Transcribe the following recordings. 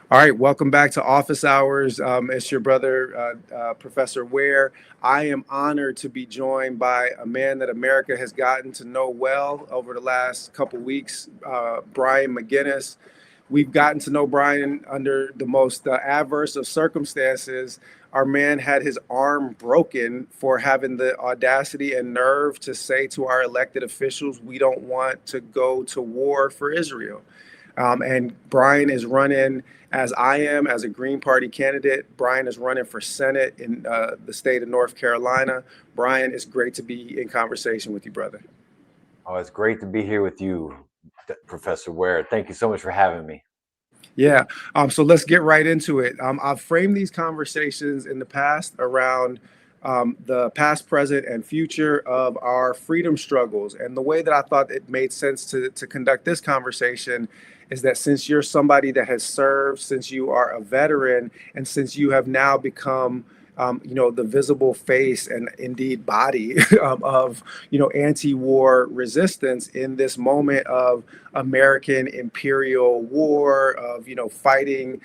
All right, welcome back to Office Hours. It's your brother, Professor Ware. I am honored to be joined by a man that America has gotten to know well over the last couple weeks, Brian McGinnis. We've gotten to know Brian under the most adverse of circumstances. Our man had his arm broken for having the audacity and nerve to say to our elected officials, we don't want to go to war for Israel. And Brian is running, as I am, as a Green Party candidate. Brian is running for Senate in the state of North Carolina. Brian, it's great to be in conversation with you, brother. Oh, it's great to be here with you, Professor Ware. Thank you so much for having me. Yeah. So let's get right into it. I've framed these conversations in the past around the past, present, and future of our freedom struggles. And the way that I thought it made sense to conduct this conversation is that since you're somebody that has served, since you are a veteran, and since you have now become the visible face and indeed body of, anti-war resistance in this moment of American imperial war, of, fighting,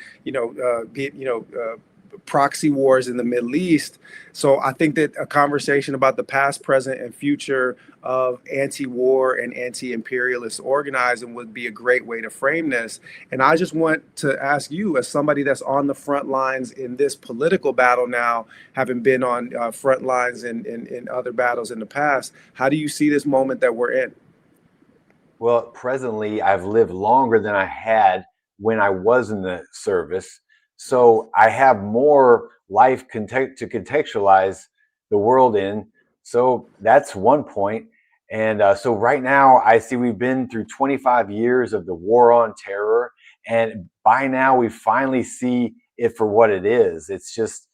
proxy wars in the Middle East. So I think that a conversation about the past, present, and future of anti-war and anti-imperialist organizing would be a great way to frame this. And I just want to ask you, as somebody that's on the front lines in this political battle now, having been on front lines in other battles in the past, how do you see this moment that we're in? Well, presently, I've lived longer than I had when I was in the service. So I have more life to contextualize the world in. So that's one point. And so right now, I see we've been through 25 years of the war on terror. And by now, we finally see it for what it is. It's just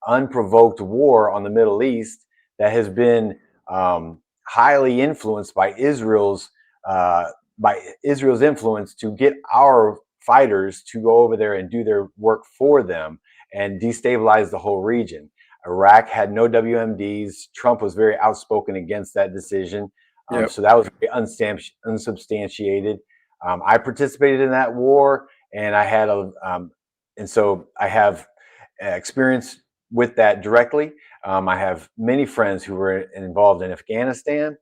unprovoked war on the Middle East that has been highly influenced uh, by Israel's influence to get our fighters to go over there and do their work for them and destabilize the whole region. Iraq had no WMDs. Trump was very outspoken against that decision. Yep. So that was very unsubstantiated. I participated in that war, and so I have experience with that directly. I have many friends who were involved in Afghanistan.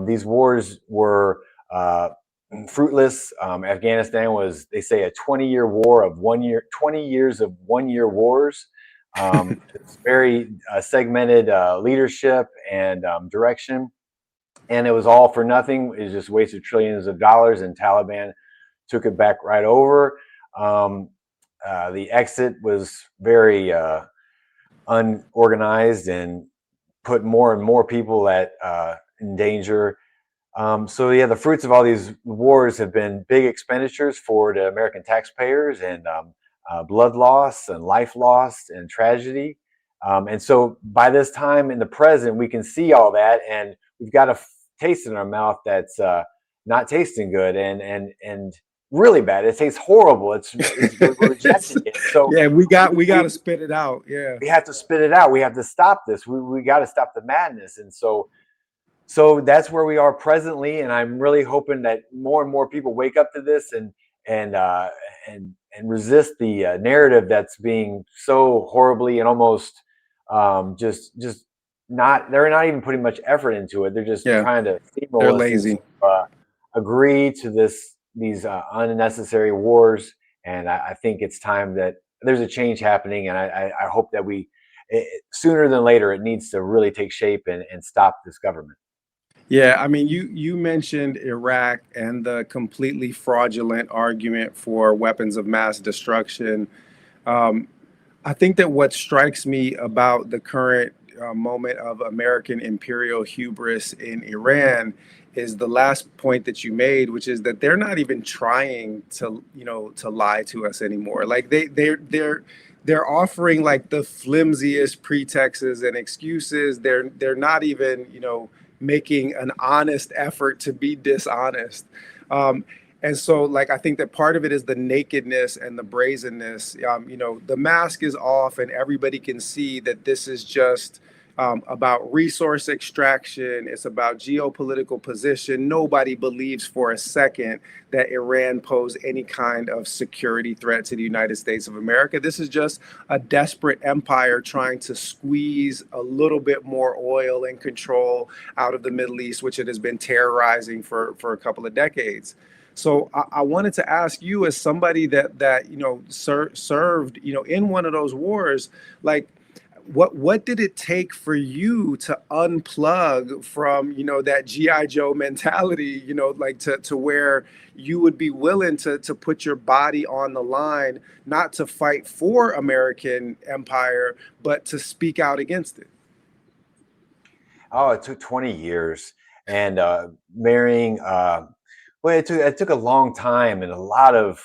These wars were fruitless. Afghanistan was, they say, a 20-year war of 1 year, 20 years of 1 year wars. It's very segmented leadership and direction. And it was all for nothing. It just wasted trillions of dollars, and Taliban took it back right over. The exit was very unorganized and put more and more people in danger. So yeah, the fruits of all these wars have been big expenditures for the American taxpayers, and blood loss and life lost and tragedy. And so by this time in the present, we can see all that, and we've got a taste in our mouth that's not tasting good and really bad. It tastes horrible. We're rejecting it. So Yeah, we got we to spit it out. Yeah. we have to spit it out. We have to stop this. We got to stop the madness. And so that's where we are presently, and I'm really hoping that more and more people wake up to this and uh, and resist the narrative that's being so horribly and almost just not. They're not even putting much effort into it. They're just Yeah. trying to They're steamroll us into lazy. agree to these unnecessary wars. And I think it's time that there's a change happening, and I hope that sooner than later, it needs to really take shape and stop this government. Yeah, I mean, you mentioned Iraq and the completely fraudulent argument for weapons of mass destruction. Um, I think that what strikes me about the current moment of American imperial hubris in Iran is the last point that you made, which is that they're not even trying to, to lie to us anymore. Like they're offering like the flimsiest pretexts and excuses. They're not even, making an honest effort to be dishonest. Um, and so, like, I think that part of it is the nakedness and the brazenness. The mask is off, and everybody can see that this is just about resource extraction. It's about geopolitical position. Nobody believes for a second that Iran posed any kind of security threat to the United States of America. This is just a desperate empire trying to squeeze a little bit more oil and control out of the Middle East, which it has been terrorizing for a couple of decades. So I wanted to ask you, as somebody that served in one of those wars, like, what did it take for you to unplug from that GI Joe mentality, like to where you would be willing to put your body on the line, not to fight for American empire, but to speak out against it? Oh, it took 20 years, and marrying. Well, it took a long time and a lot of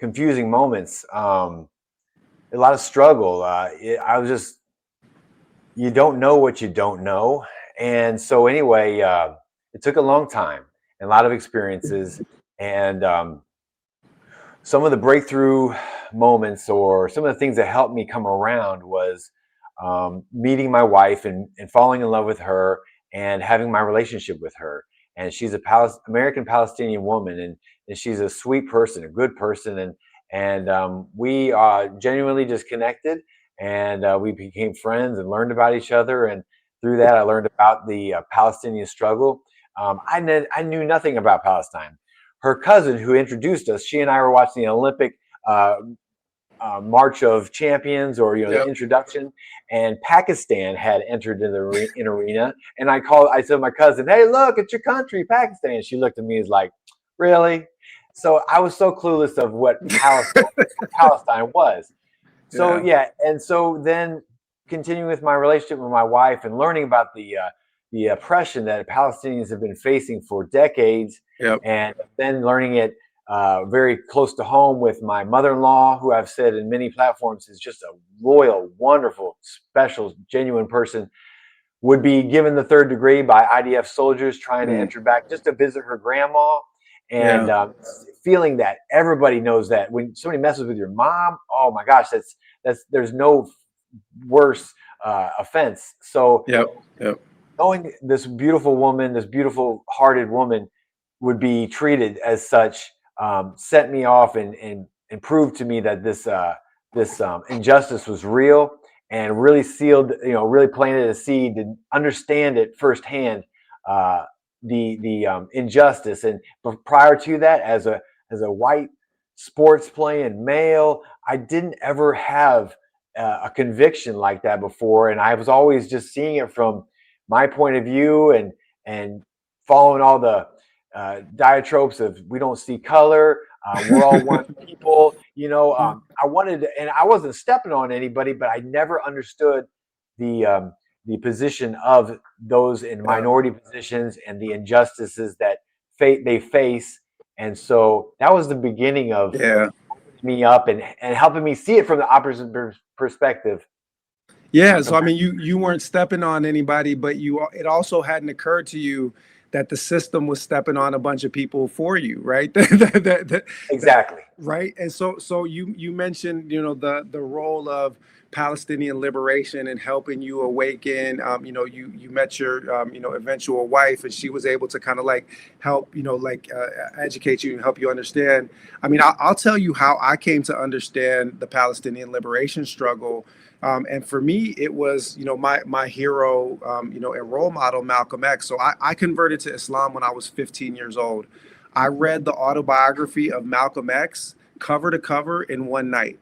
confusing moments, a lot of struggle. I was just, you don't know what you don't know, and so anyway, it took a long time and a lot of experiences, and some of the breakthrough moments, or some of the things that helped me come around, was meeting my wife and falling in love with her and having my relationship with her. And she's a American Palestinian woman, and she's a sweet person, a good person, and we genuinely just connected, and we became friends and learned about each other. And through that, I learned about the Palestinian struggle. I knew nothing about Palestine. Her cousin, who introduced us, she and I were watching the Olympic March of Champions, or the Yep. introduction, and Pakistan had entered in the arena. And I said to my cousin, "Hey, look, it's your country, Pakistan." She looked at me as like, "Really?" So I was so clueless of what Palestine was. So Yeah. yeah, and so then continuing with my relationship with my wife and learning about the oppression that Palestinians have been facing for decades, Yep. and then learning it very close to home with my mother-in-law, who I've said in many platforms is just a loyal, wonderful, special, genuine person, would be given the third degree by IDF soldiers trying to Mm. enter back just to visit her grandma. And Yeah. feeling that everybody knows that when somebody messes with your mom, oh my gosh, that's there's no worse offense. So Yep. Yep. knowing this beautiful woman, this beautiful hearted woman, would be treated as such, set me off and proved to me that this injustice was real, and really sealed, really planted a seed to understand it firsthand, the injustice. And but prior to that, as a white sports playing male, I didn't ever have a conviction like that before, and I was always just seeing it from my point of view, and following all the diatropes of we don't see color, we're all one people. I wanted to, and I wasn't stepping on anybody, but I never understood the position of those in Yeah. minority positions and the injustices that they face. And so that was the beginning of Yeah. me up, and helping me see it from the opposite perspective. Yeah, so I mean, you weren't stepping on anybody, but it also hadn't occurred to you that the system was stepping on a bunch of people for you, right? That- Exactly. right. And so you mentioned, the role of Palestinian liberation and helping you awaken. You met your eventual wife, and she was able to kind of like help, educate you and help you understand. I mean, I'll tell you how I came to understand the Palestinian liberation struggle. And for me, it was, my hero, and role model, Malcolm X. So I converted to Islam when I was 15 years old. I read the autobiography of Malcolm X cover to cover in one night.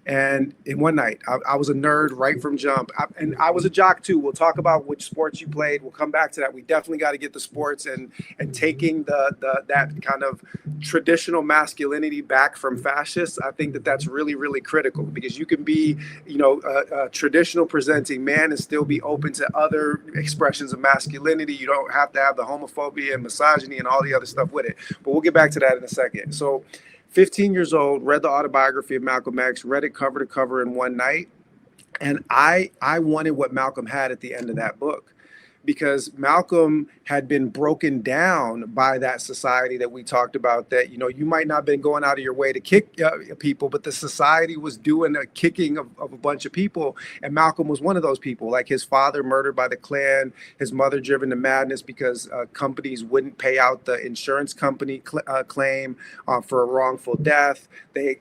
And in one night, I was a nerd right from jump. And I was a jock too. We'll talk about which sports you played. We'll come back to that. We definitely got to get the sports and taking that kind of traditional masculinity back from fascists. I think that's really, really critical, because you can be, a traditional presenting man and still be open to other expressions of masculinity. You don't have to have the homophobia and misogyny and all the other stuff with it. But we'll get back to that in a second. So 15 years old, read the autobiography of Malcolm X, read it cover to cover in one night. And I wanted what Malcolm had at the end of that book, because Malcolm had been broken down by that society that we talked about, that, you might not have been going out of your way to kick people, but the society was doing a kicking of a bunch of people. And Malcolm was one of those people, like his father murdered by the Klan, his mother driven to madness because companies wouldn't pay out the insurance company claim for a wrongful death. They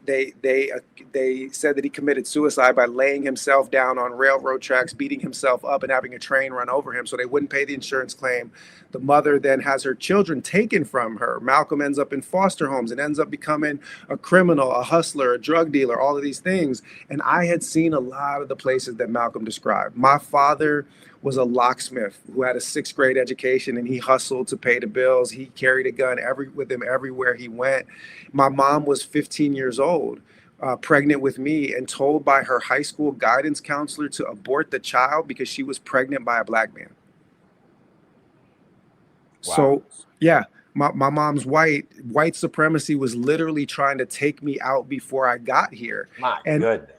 said that he committed suicide by laying himself down on railroad tracks, beating himself up, and having a train run over him, so they wouldn't pay the insurance claim. The mother then has her children taken from her. Malcolm ends up in foster homes and ends up becoming a criminal, a hustler, a drug dealer, all of these things. And I had seen a lot of the places that Malcolm described. My father was a locksmith who had a 6th grade education, and he hustled to pay the bills. He carried a gun with him everywhere he went. My mom was 15 years old, pregnant with me, and told by her high school guidance counselor to abort the child because she was pregnant by a black man. Wow. So, yeah, my mom's white supremacy was literally trying to take me out before I got here. My goodness.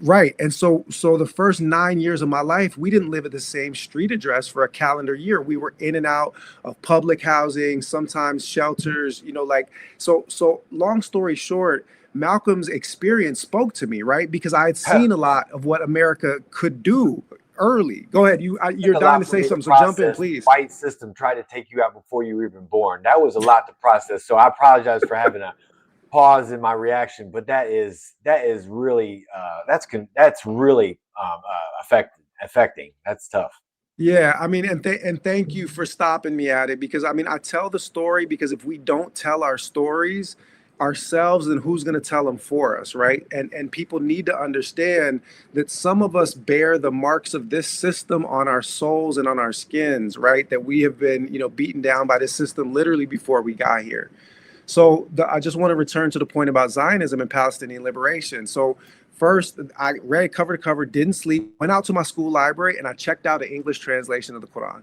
Right. And so the first 9 years of my life, we didn't live at the same street address for a calendar year. We were in and out of public housing, sometimes shelters, so long story short, Malcolm's experience spoke to me, right? Because I had seen a lot of what America could do early. Go ahead. You're dying to say something, so jump in, please. White system tried to take you out before you were even born. That was a lot to process. So I apologize for having a pause in my reaction, but that is really that's really affecting. That's tough. Yeah, I mean, and thank you for stopping me at it, because I mean, I tell the story because if we don't tell our stories ourselves, then who's going to tell them for us, right? And people need to understand that some of us bear the marks of this system on our souls and on our skins, right? That we have been, beaten down by this system literally before we got here. So I just want to return to the point about Zionism and Palestinian liberation. So first, I read cover to cover, didn't sleep, went out to my school library, and I checked out an English translation of the Quran.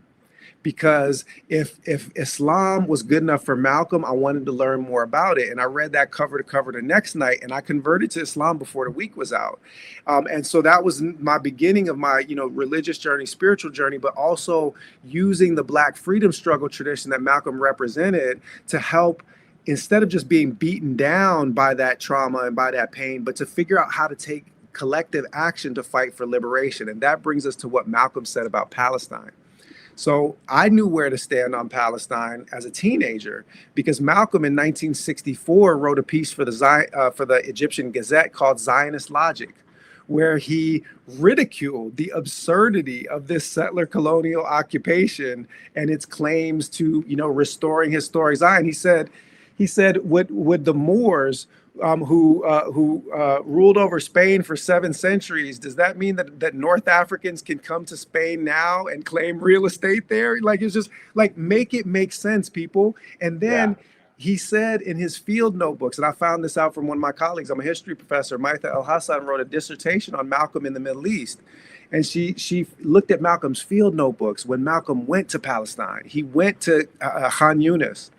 Because if Islam was good enough for Malcolm, I wanted to learn more about it. And I read that cover to cover the next night, and I converted to Islam before the week was out. And so that was my beginning of my, religious journey, spiritual journey, but also using the Black freedom struggle tradition that Malcolm represented to help, instead of just being beaten down by that trauma and by that pain, but to figure out how to take collective action to fight for liberation. And that brings us to what Malcolm said about Palestine. So I knew where to stand on Palestine as a teenager, because Malcolm in 1964 wrote a piece for the Egyptian Gazette called Zionist Logic, where he ridiculed the absurdity of this settler colonial occupation and its claims to, restoring historic Zion. He said, would the Moors who ruled over Spain for 7 centuries, does that mean that North Africans can come to Spain now and claim real estate there? Like, it's just like, make it make sense, people. And then he said in his field notebooks, and I found this out from one of my colleagues, I'm a history professor, Maitha El-Hassan, wrote a dissertation on Malcolm in the Middle East. And she looked at Malcolm's field notebooks when Malcolm went to Palestine. He went to Khan Yunis.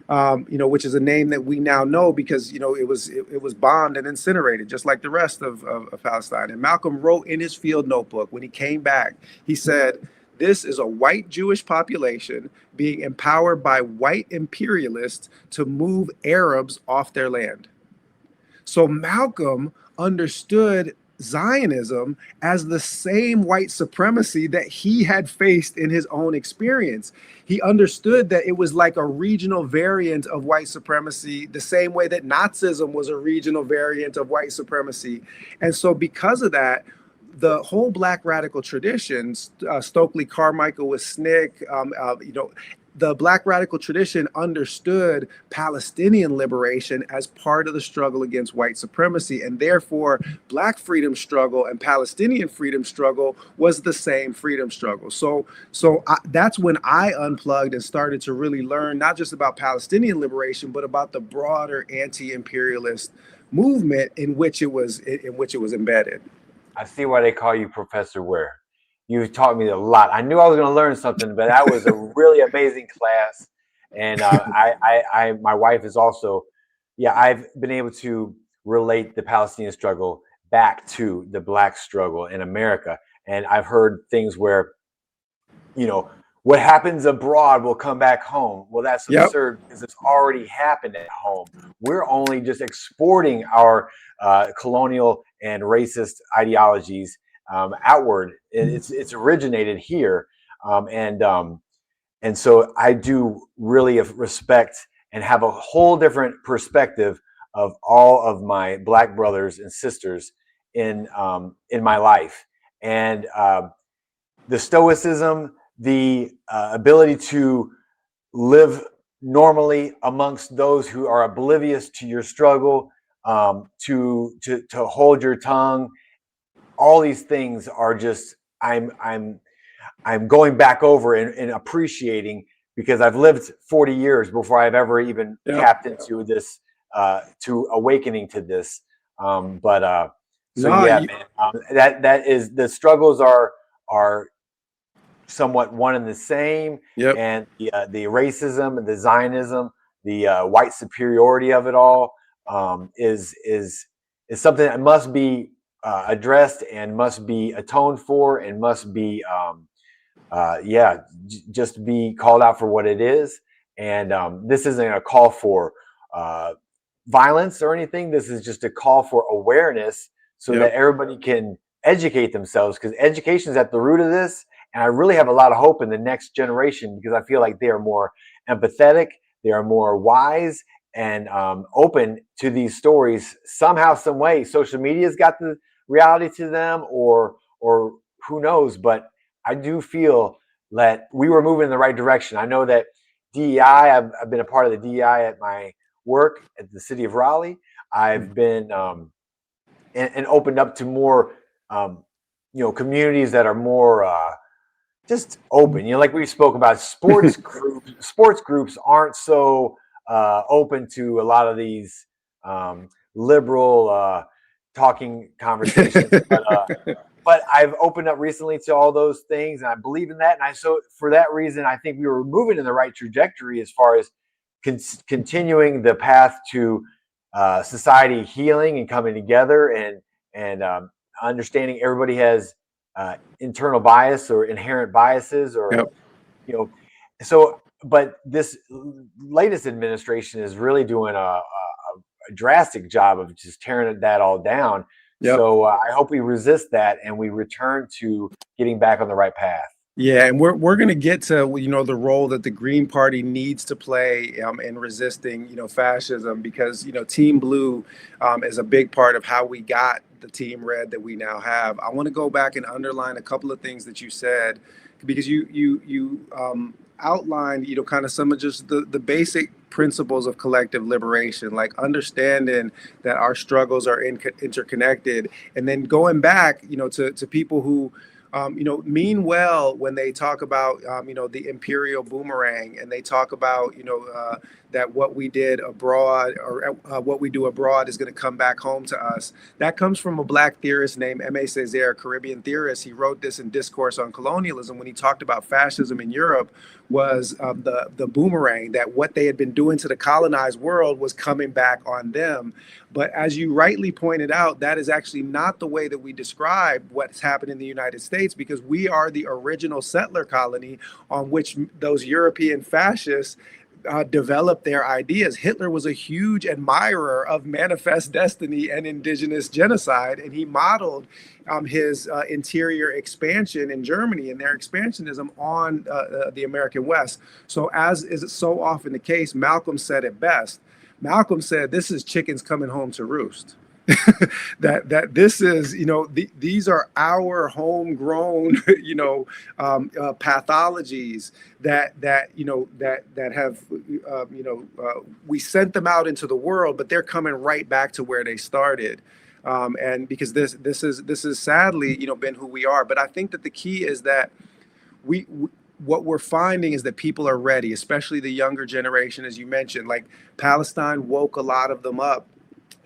Which is a name that we now know because, it was bombed and incinerated, just like the rest of Palestine. And Malcolm wrote in his field notebook when he came back, he said, this is a white Jewish population being empowered by white imperialists to move Arabs off their land. So Malcolm understood Zionism as the same white supremacy that he had faced in his own experience. He understood that it was like a regional variant of white supremacy, the same way that Nazism was a regional variant of white supremacy. And so because of that, the whole Black radical tradition, Stokely Carmichael with SNCC, the Black radical tradition understood Palestinian liberation as part of the struggle against white supremacy, and therefore Black freedom struggle and Palestinian freedom struggle was the same freedom struggle. So that's when I unplugged and started to really learn not just about Palestinian liberation, but about the broader anti-imperialist movement in which it was embedded. I see why they call you Professor Ware. You taught me a lot. I knew I was going to learn something, but that was a really amazing class. And my wife is also, I've been able to relate the Palestinian struggle back to the Black struggle in America. And I've heard things where you know, what happens abroad will come back home. Well, that's Yep. absurd because it's already happened at home. We're only just exporting our colonial and racist ideologies outward. It's originated here, and so I do really respect and have a whole different perspective of all of my Black brothers and sisters in my life, and the stoicism, the ability to live normally amongst those who are oblivious to your struggle, to hold your tongue. All these things are just I'm going back over and appreciating, because I've lived 40 years before I've ever even Yep. tapped into this, to awakening to this. So No, yeah, man, that is, the struggles are somewhat one and the same, yep. and the racism and the Zionism, the white superiority of it all, is something that must be addressed and must be atoned for and must be just be called out for what it is. And this isn't a call for violence or anything. This is just a call for awareness so that Yep. everybody can educate themselves, because education is at the root of this. And I really have a lot of hope in the next generation, because I feel like they are more empathetic, they are more wise, and open to these stories somehow, some way. Social media's got the reality to them, or who knows, but I do feel that we were moving in the right direction. I know that DEI, I've been a part of the DEI at my work at the city of Raleigh. I've been and opened up to more, communities that are more just open. Like we spoke about, sports groups. Sports groups aren't so open to a lot of these liberal talking conversations, but I've opened up recently to all those things, and I believe in that. And so for that reason, I think we were moving in the right trajectory as far as continuing the path to society healing and coming together, and understanding everybody has internal bias or inherent biases, or Yep. so. But this latest administration is really doing a drastic job of just tearing that all down. Yep. So I hope we resist that and we return to getting back on the right path. Yeah, and we're going to get to the role that the Green Party needs to play in resisting fascism, because Team Blue is a big part of how we got the Team Red that we now have. I want to go back and underline a couple of things that you said, because you outlined kind of some of just the basic principles of collective liberation, like understanding that our struggles are interconnected, and then going back to people who mean well when they talk about, the imperial boomerang, and they talk about, that what we did abroad, or what we do abroad, is going to come back home to us. That comes from a Black theorist named M.A. Césaire, a Caribbean theorist. He wrote this in Discourse on Colonialism when he talked about fascism in Europe was the boomerang, that what they had been doing to the colonized world was coming back on them. But as you rightly pointed out, that is actually not the way that we describe what's happened in the United States, because we are the original settler colony on which those European fascists developed their ideas. Hitler was a huge admirer of manifest destiny and indigenous genocide, and he modeled his interior expansion in Germany and their expansionism on the American West. So, as is so often the case, Malcolm said it best. Malcolm said, "This is chickens coming home to roost." that this is these are our homegrown pathologies that have we sent them out into the world, but they're coming right back to where they started. And because this is sadly been who we are. But I think that the key is that we what we're finding is that people are ready, especially the younger generation, as you mentioned. Like, Palestine woke a lot of them up.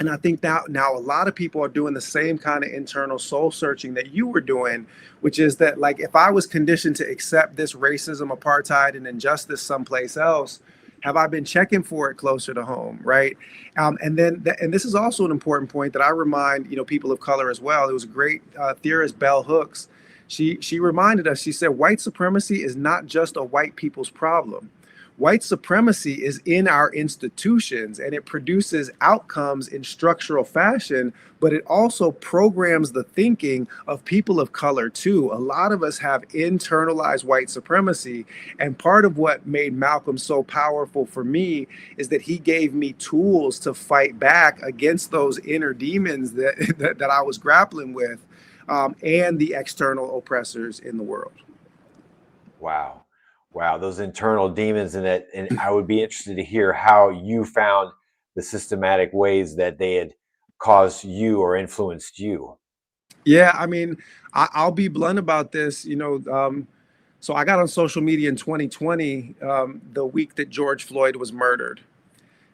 And I think now a lot of people are doing the same kind of internal soul searching that you were doing, which is that, like, if I was conditioned to accept this racism, apartheid, and injustice someplace else, have I been checking for it closer to home, right? And this is also an important point that I remind people of color as well. It was a great theorist, Bell Hooks. she reminded us, she said, white supremacy is not just a white people's problem. White supremacy is in our institutions and it produces outcomes in structural fashion, but it also programs the thinking of people of color too. A lot of us have internalized white supremacy. And part of what made Malcolm so powerful for me is that he gave me tools to fight back against those inner demons that I was grappling with, and the external oppressors in the world. Wow. Wow. Those internal demons in it. And I would be interested to hear how you found the systematic ways that they had caused you or influenced you. Yeah, I mean, I'll be blunt about this. So I got on social media in 2020, the week that George Floyd was murdered.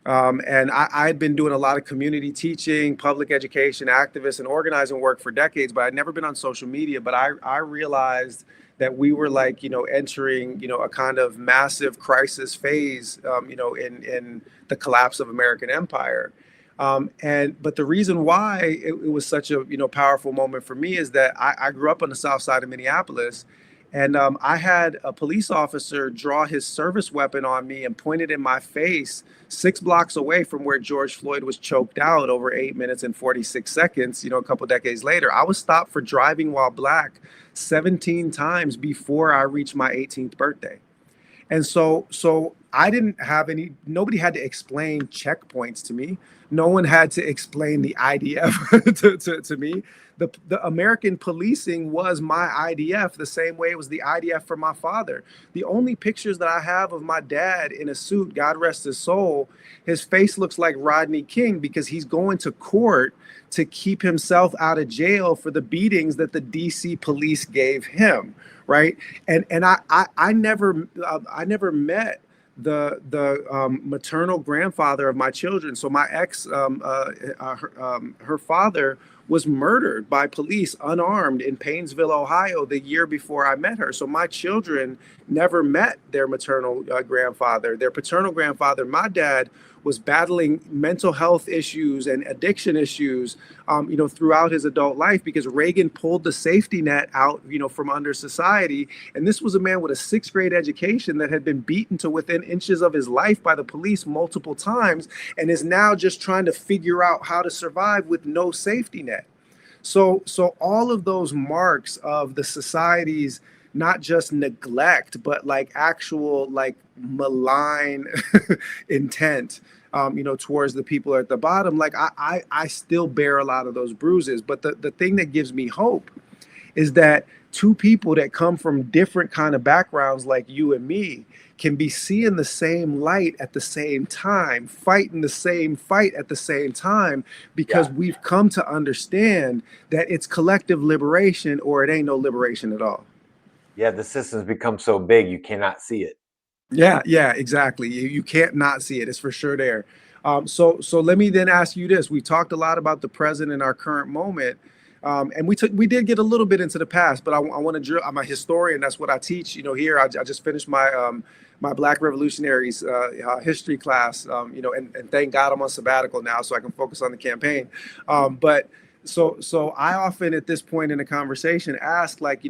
And I had been doing a lot of community teaching, public education, activist, and organizing work for decades, but I'd never been on social media. But I realized that we were like, entering, a kind of massive crisis phase, in the collapse of American empire. But the reason why it was such a, powerful moment for me is that I grew up on the south side of Minneapolis. And I had a police officer draw his service weapon on me and point it in my face 6 blocks away from where George Floyd was choked out over 8 minutes and 46 seconds, a couple decades later. I was stopped for driving while black 17 times before I reached my 18th birthday. And so I didn't have nobody had to explain checkpoints to me. No one had to explain the IDF to me. The American policing was my IDF the same way it was the IDF for my father. The only pictures that I have of my dad in a suit, God rest his soul, his face looks like Rodney King because he's going to court to keep himself out of jail for the beatings that the DC police gave him. Right. And I never met the maternal grandfather of my children. So my ex, her father was murdered by police unarmed in Painesville, Ohio, the year before I met her. So my children never met their maternal grandfather. Their paternal grandfather, my dad, was battling mental health issues and addiction issues, throughout his adult life because Reagan pulled the safety net out, from under society. And this was a man with a 6th grade education that had been beaten to within inches of his life by the police multiple times and is now just trying to figure out how to survive with no safety net. So all of those marks of the society's not just neglect, but like actual like malign intent, towards the people at the bottom. Like I still bear a lot of those bruises. But the thing that gives me hope is that two people that come from different kind of backgrounds like you and me can be seeing the same light at the same time, fighting the same fight at the same time, because we've come to understand that it's collective liberation or it ain't no liberation at all. Yeah, the system's become so big you cannot see it. Yeah, exactly. You can't not see it. It's for sure there. So let me then ask you this. We talked a lot about the present and our current moment. And we did get a little bit into the past, but I want to drill. I'm a historian. That's what I teach. Here I just finished my Black Revolutionaries history class. And thank God I'm on sabbatical now, so I can focus on the campaign. But so I often at this point in the conversation ask, like,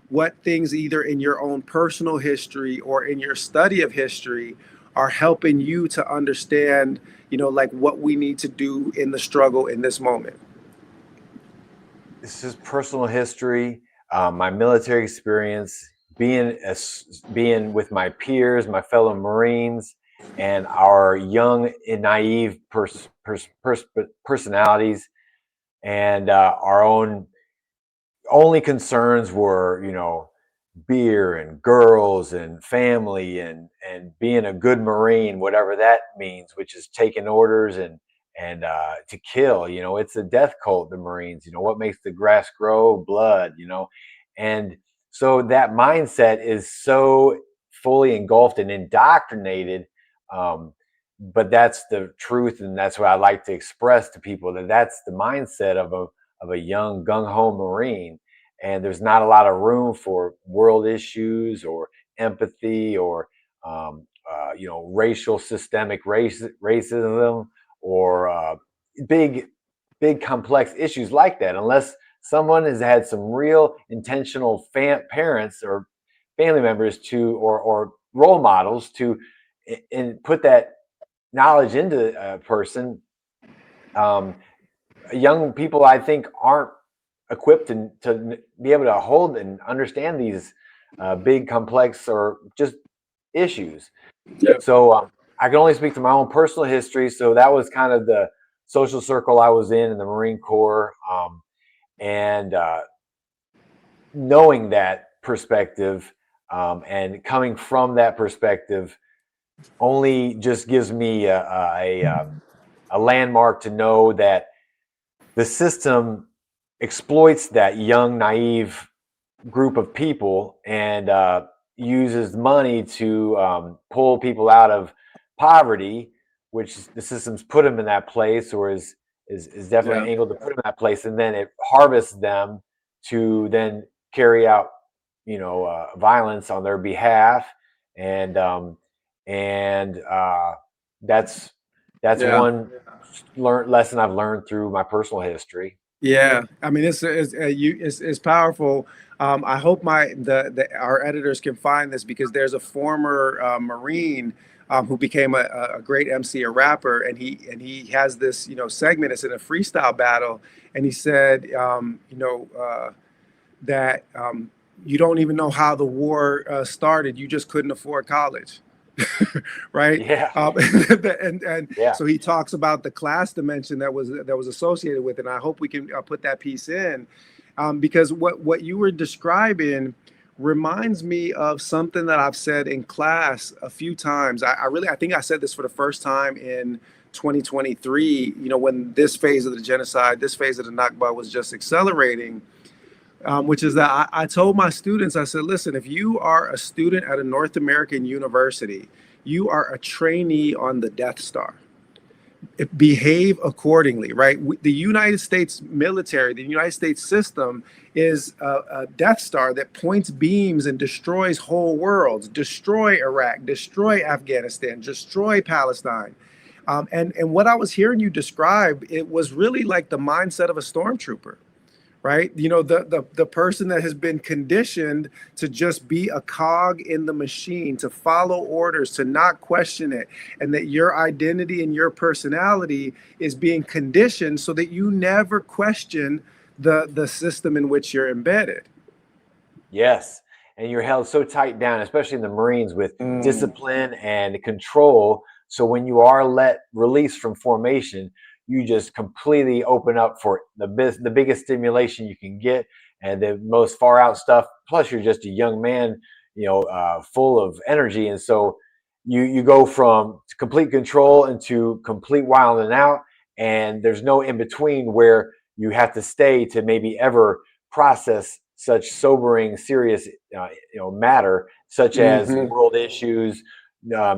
what things either in your own personal history or in your study of history are helping you to understand, like what we need to do in the struggle in this moment. This is personal history, my military experience, being with my peers, my fellow Marines, and our young and naive personalities, and our own only concerns were, beer and girls and family and being a good Marine, whatever that means, which is taking orders and to kill. It's a death cult, the Marines. What makes the grass grow? Blood. And so that mindset is so fully engulfed and indoctrinated. But that's the truth, and that's what I like to express to people, that's the mindset of a young gung-ho Marine. And there's not a lot of room for world issues or empathy or racial systemic racism or big complex issues like that, unless someone has had some real intentional parents or family members to, or role models to, and put that knowledge into a person. Young people, I think, aren't equipped to be able to hold and understand these big, complex, or just issues. Yep. So I can only speak to my own personal history. So that was kind of the social circle I was in the Marine Corps. And knowing that perspective and coming from that perspective only just gives me a landmark to know that the system exploits that young, naive group of people and uses money to pull people out of poverty, which the system's put them in that place, or is definitely Yeah. angled to put them in that place, and then it harvests them to then carry out, violence on their behalf, and that's Yeah. one lesson I've learned through my personal history. Yeah, I mean it's powerful. I hope our editors can find this because there's a former Marine who became a great MC, a rapper, and he has this segment. It's in a freestyle battle, and he said that you don't even know how the war started. You just couldn't afford college. Right? Yeah, And yeah. so he talks about the class dimension that was associated with it. And I hope we can put that piece in, because what you were describing reminds me of something that I've said in class a few times. I think I said this for the first time in 2023. When this phase of the genocide, this phase of the Nakba was just accelerating. Which is that I told my students, I said, listen, if you are a student at a North American university, you are a trainee on the Death Star. Behave accordingly, right? The United States military, the United States system is a Death Star that points beams and destroys whole worlds, destroy Iraq, destroy Afghanistan, destroy Palestine. And what I was hearing you describe, it was really like the mindset of a stormtrooper, right? The person that has been conditioned to just be a cog in the machine, to follow orders, to not question it, and that your identity and your personality is being conditioned so that you never question the system in which you're embedded. Yes. And you're held so tight down, especially in the Marines, with Mm, discipline and control. So when you are let release from formation, you just completely open up for the biggest stimulation you can get and the most far out stuff. Plus, you're just a young man, full of energy, and so you go from complete control into complete wilding out, and there's no in between where you have to stay to maybe ever process such sobering, serious, matter, such as hmm. world issues,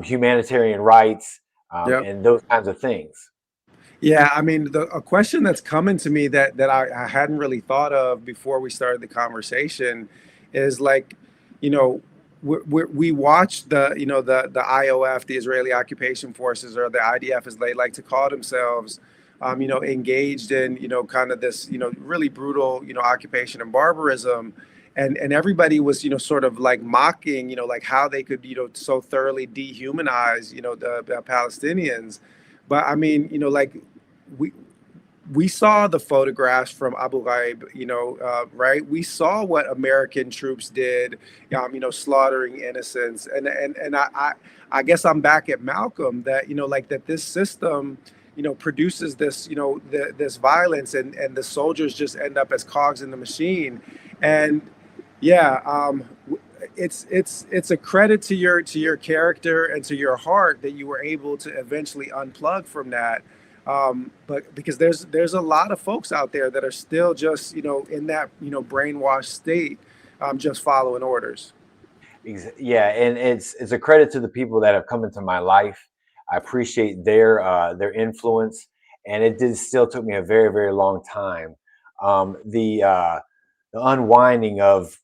humanitarian rights, Yep. and those kinds of things. Yeah, I mean, a question that's coming to me that I hadn't really thought of before we started the conversation is like, you know, we watched the IOF, the Israeli Occupation Forces, or the IDF as they like to call themselves, engaged in kind of this really brutal occupation and barbarism, and everybody was sort of like mocking like how they could so thoroughly dehumanize the Palestinians. But I mean, like we we saw the photographs from Abu Ghraib, right? We saw what American troops did, slaughtering innocents, and I guess I'm back at Malcolm that like that this system, produces this, this violence, and the soldiers just end up as cogs in the machine, and yeah, it's a credit to your character and to your heart that you were able to eventually unplug from that. But because there's a lot of folks out there that are still just in that brainwashed state, just following orders. Yeah, and it's a credit to the people that have come into my life. I appreciate their influence, and it did still took me a very, very long time. The unwinding of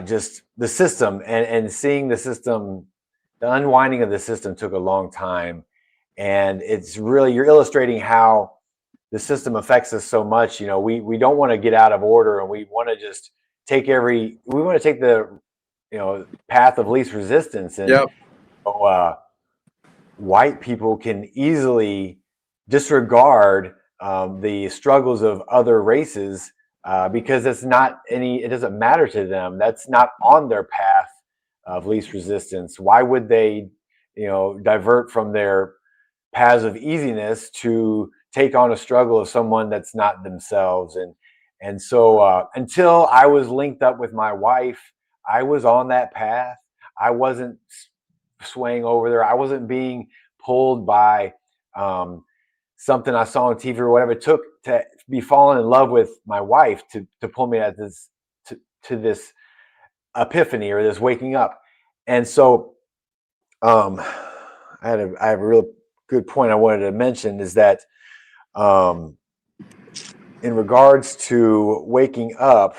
just the system, and seeing the system, the unwinding of the system took a long time, and it's really, you're illustrating how the system affects us so much. We don't want to get out of order, and we want to just we want to take the path of least resistance. And Yep. White people can easily disregard the struggles of other races because it doesn't matter to them. That's not on their path of least resistance. Why would they, divert from their paths of easiness to take on a struggle of someone that's not themselves? And so until I was linked up with my wife, I was on that path. I wasn't swaying over there. I wasn't being pulled by something I saw on TV or whatever. It took to be falling in love with my wife to pull me at this to this epiphany or this waking up. And so I have a real good point I wanted to mention, is that in regards to waking up.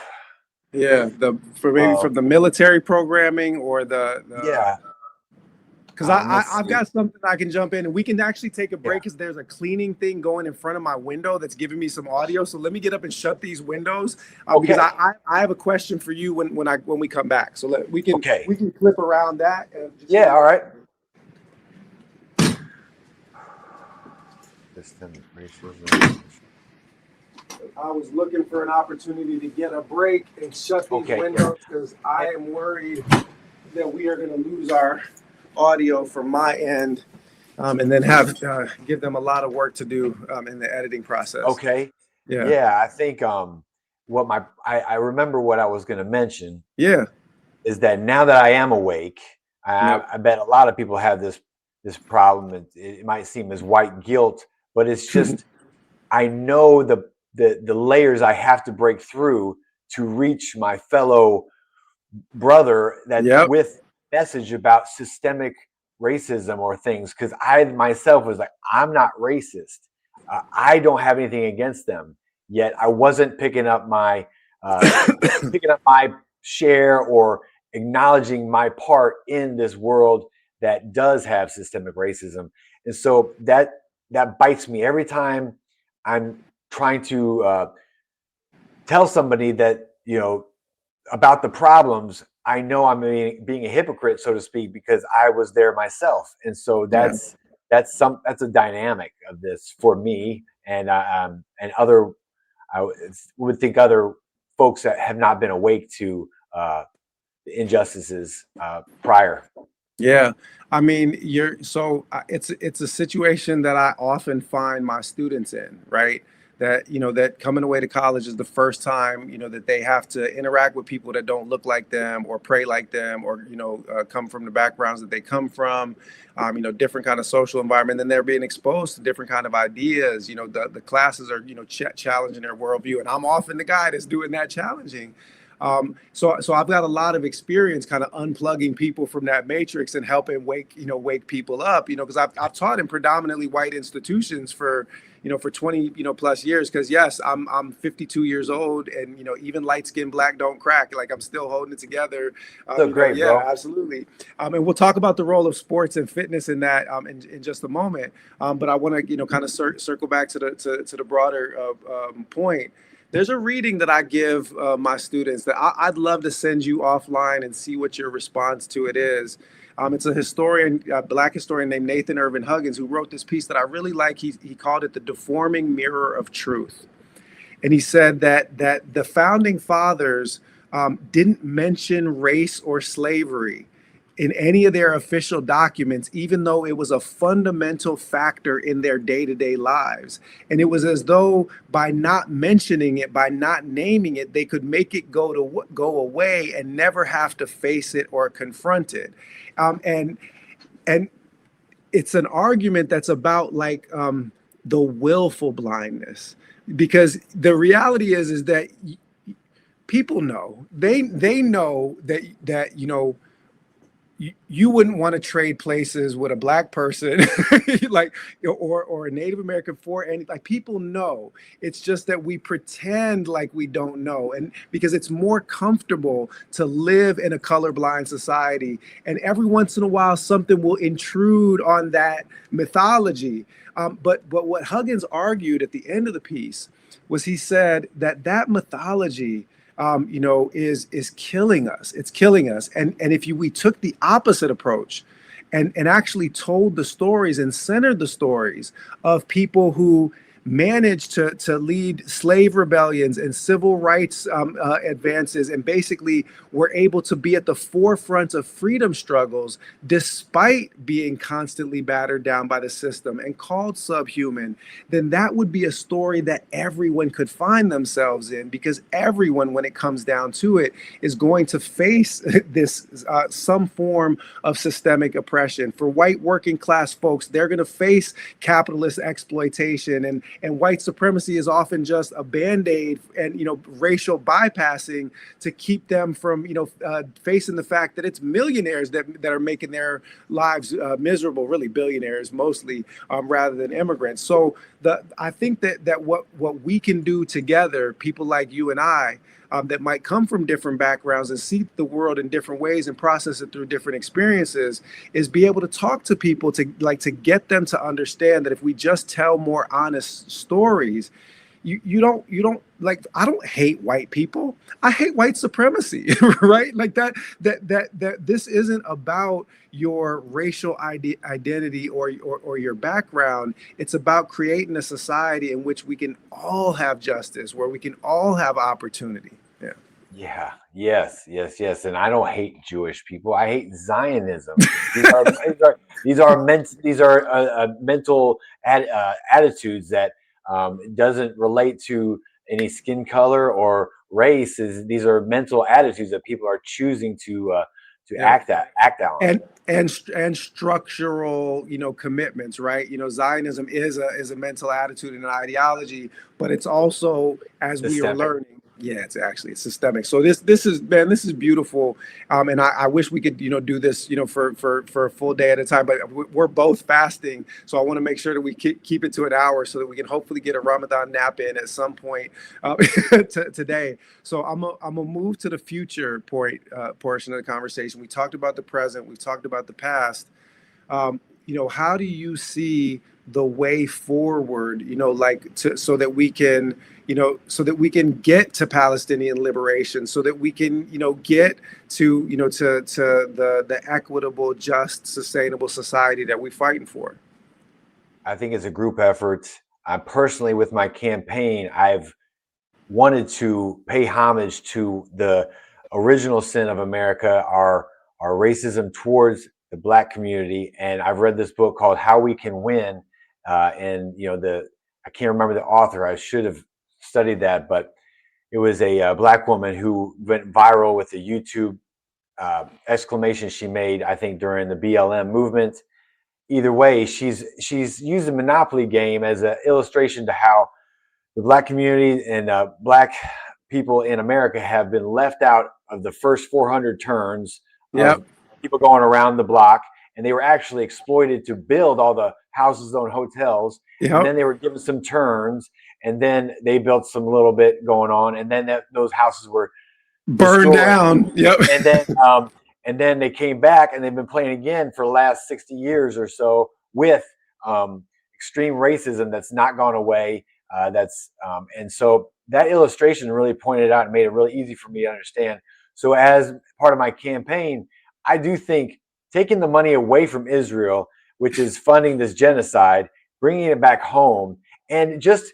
Yeah, from the military programming or yeah. Because I've got something I can jump in, and we can actually take a break because there's a cleaning thing going in front of my window that's giving me some audio. So let me get up and shut these windows because I have a question for you when we come back. So we can flip around that. All right. Systemic racism. I was looking for an opportunity to get a break and shut these windows because I am worried that we are going to lose our audio from my end, and then give them a lot of work to do in the editing process. Okay. Yeah. I think I remember what I was going to mention. Yeah. Is that now that I am awake, I bet a lot of people have this problem. It might seem as white guilt, but it's just I know the layers I have to break through to reach my fellow brother with message about systemic racism or things, because I myself was like, I'm not racist. I don't have anything against them. Yet I wasn't picking up my share or acknowledging my part in this world that does have systemic racism. And so that bites me every time I'm trying to tell somebody that, about the problems. I know I'm being a hypocrite, so to speak, because I was there myself. And so that's a dynamic of this for me and other, I would think other folks that have not been awake to the injustices prior. Yeah. I mean, it's a situation that I often find my students in, right? That, that coming away to college is the first time, that they have to interact with people that don't look like them or pray like them or, come from the backgrounds that they come from, different kind of social environment. Then they're being exposed to different kind of ideas. The classes are, challenging their worldview. And I'm often the guy that's doing that challenging. So I've got a lot of experience kind of unplugging people from that matrix and helping wake people up, because I've taught in predominantly white institutions for 20 plus years, because yes, I'm 52 years old, and even light skinned black don't crack. Like, I'm still holding it together. Great, yeah, bro. absolutely. And we'll talk about the role of sports and fitness in that in just a moment. But I want to kind of circle back to the broader point. There's a reading that I give my students that I'd love to send you offline and see what your response to it is. It's a historian, black historian named Nathan Irvin Huggins, who wrote this piece that I really like. He called it The Deforming Mirror of Truth. And he said that the founding fathers didn't mention race or slavery in any of their official documents, even though it was a fundamental factor in their day-to-day lives. And it was as though by not mentioning it, by not naming it, they could make it go away and never have to face it or confront it. And it's an argument that's about like the willful blindness, because the reality is that people know, they know that you wouldn't want to trade places with a black person like or a Native American for any, like, people know. It's just that we pretend like we don't know, and because it's more comfortable to live in a colorblind society, and every once in a while something will intrude on that mythology. But what Huggins argued at the end of the piece was, he said that that mythology, is killing us. It's killing us. And if we took the opposite approach, and actually told the stories and centered the stories of people who managed to lead slave rebellions and civil rights advances, and basically were able to be at the forefront of freedom struggles despite being constantly battered down by the system and called subhuman, then that would be a story that everyone could find themselves in, because everyone, when it comes down to it, is going to face this some form of systemic oppression. For white working class folks, they're going to face capitalist exploitation, and white supremacy is often just a band-aid and racial bypassing to keep them from facing the fact that it's millionaires that are making their lives miserable, really billionaires mostly, rather than immigrants. So I think that what we can do together, people like you and I, that might come from different backgrounds and see the world in different ways and process it through different experiences, is be able to talk to people to get them to understand that if we just tell more honest stories, you don't like, I don't hate white people. I hate white supremacy, right? Like that this isn't about your racial identity or your background. It's about creating a society in which we can all have justice, where we can all have opportunity. Yeah. Yeah. Yes. And I don't hate Jewish people. I hate Zionism. These are mental attitudes that doesn't relate to any skin color or race. These are mental attitudes that people are choosing to act out on. And structural commitments, right? Zionism is a mental attitude and an ideology, but it's also, as we are learning, it's systemic. So this is beautiful, and I wish we could do this for a full day at a time, but we're both fasting, so I want to make sure that we keep it to an hour so that we can hopefully get a Ramadan nap in at some point today. So I'm gonna move to the future portion of the conversation. We talked about the present, we've talked about the past. How do you see the way forward, so that we can get to Palestinian liberation, so that we can, get to, to the equitable, just, sustainable society that we're fighting for? I think it's a group effort. I personally, with my campaign, I've wanted to pay homage to the original sin of America, our racism towards the Black community. And I've read this book called How We Can Win. And I can't remember the author. I should have studied that, but it was a Black woman who went viral with a YouTube exclamation she made, I think, during the BLM movement. Either way, she's used the Monopoly game as an illustration to how the Black community and Black people in America have been left out of the first 400 turns of people going around the block, and they were actually exploited to build all the houses and hotels. And then they were given some turns, and then they built some little bit going on, and then those houses were burned down. And then they came back, and they've been playing again for the last 60 years or so with extreme racism that's not gone away. And so that illustration really pointed out and made it really easy for me to understand. So as part of my campaign, I do think taking the money away from Israel, which is funding this genocide, bringing it back home, and just